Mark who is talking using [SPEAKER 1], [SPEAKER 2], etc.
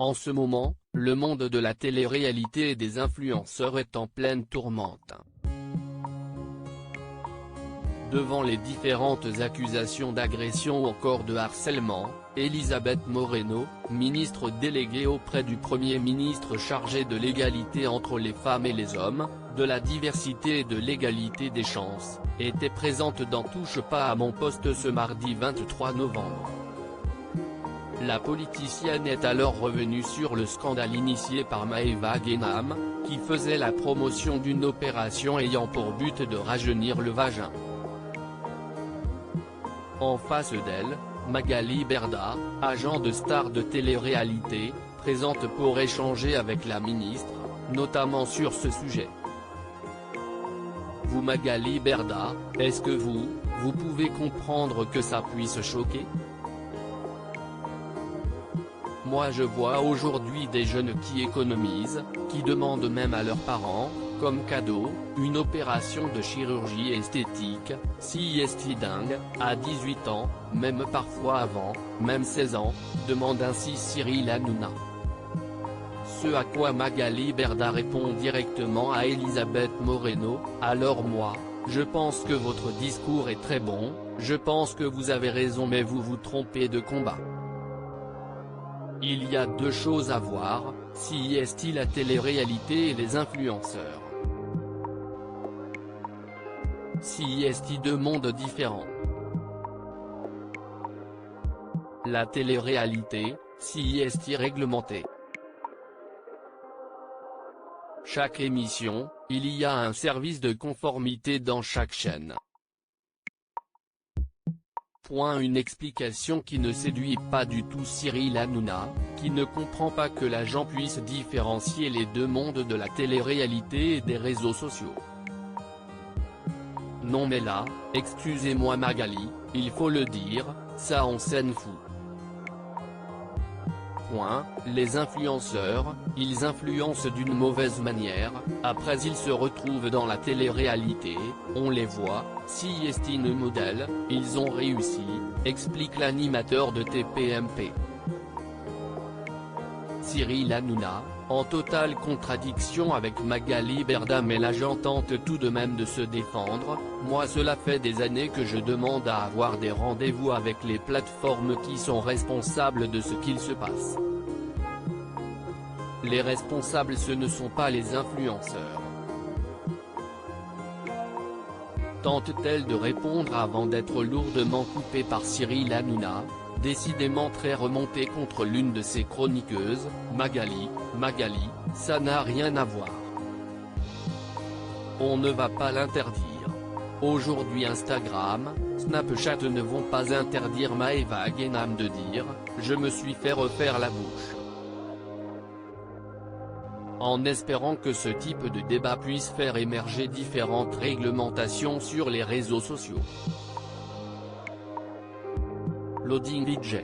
[SPEAKER 1] En ce moment, le monde de la télé-réalité et des influenceurs est en pleine tourmente. Devant les différentes accusations d'agression ou encore de harcèlement, Elisabeth Moreno, ministre déléguée auprès du Premier ministre chargée de l'égalité entre les femmes et les hommes, de la diversité et de l'égalité des chances, était présente dans Touche pas à mon poste ce mardi 23 novembre. La politicienne est alors revenue sur le scandale initié par Maëva Guénam, qui faisait la promotion d'une opération ayant pour but de rajeunir le vagin. En face d'elle, Magali Berda, agent de star de télé-réalité, présente pour échanger avec la ministre, notamment sur ce sujet. Vous Magali Berda, est-ce que vous pouvez comprendre que ça puisse choquer ? Moi je vois aujourd'hui des jeunes qui économisent, qui demandent même à leurs parents, comme cadeau, une opération de chirurgie esthétique, si est dingue, à 18 ans, même parfois avant, même 16 ans, demande ainsi Cyril Hanouna. Ce à quoi Magali Berda répond directement à Elisabeth Moreno, alors moi, je pense que votre discours est très bon, je pense que vous avez raison mais vous vous trompez de combat. Il y a deux choses à voir, si est-il la télé-réalité et les influenceurs. Si est-il deux mondes différents. La télé-réalité, si est-il réglementée. Chaque émission, il y a un service de conformité dans chaque chaîne. Une explication qui ne séduit pas du tout Cyril Hanouna, qui ne comprend pas que l'agent puisse différencier les deux mondes de la télé-réalité et des réseaux sociaux. Non mais là, excusez-moi Magali, il faut le dire, ça en scène fou. Les influenceurs, ils influencent d'une mauvaise manière, après ils se retrouvent dans la télé-réalité, on les voit, si est une modèle, ils ont réussi, explique l'animateur de TPMP. Cyril Hanouna, en totale contradiction avec Magali Berda mais l'agent tente tout de même de se défendre, moi cela fait des années que je demande à avoir des rendez-vous avec les plateformes qui sont responsables de ce qu'il se passe. Les responsables ce ne sont pas les influenceurs. Tente-t-elle de répondre avant d'être lourdement coupée par Cyril Hanouna, décidément très remontée contre l'une de ses chroniqueuses, Magali, ça n'a rien à voir. On ne va pas l'interdire. Aujourd'hui Instagram, Snapchat ne vont pas interdire Maëva Guénam de dire « Je me suis fait refaire la bouche ». En espérant que ce type de débat puisse faire émerger différentes réglementations sur les réseaux sociaux. Loading DJ.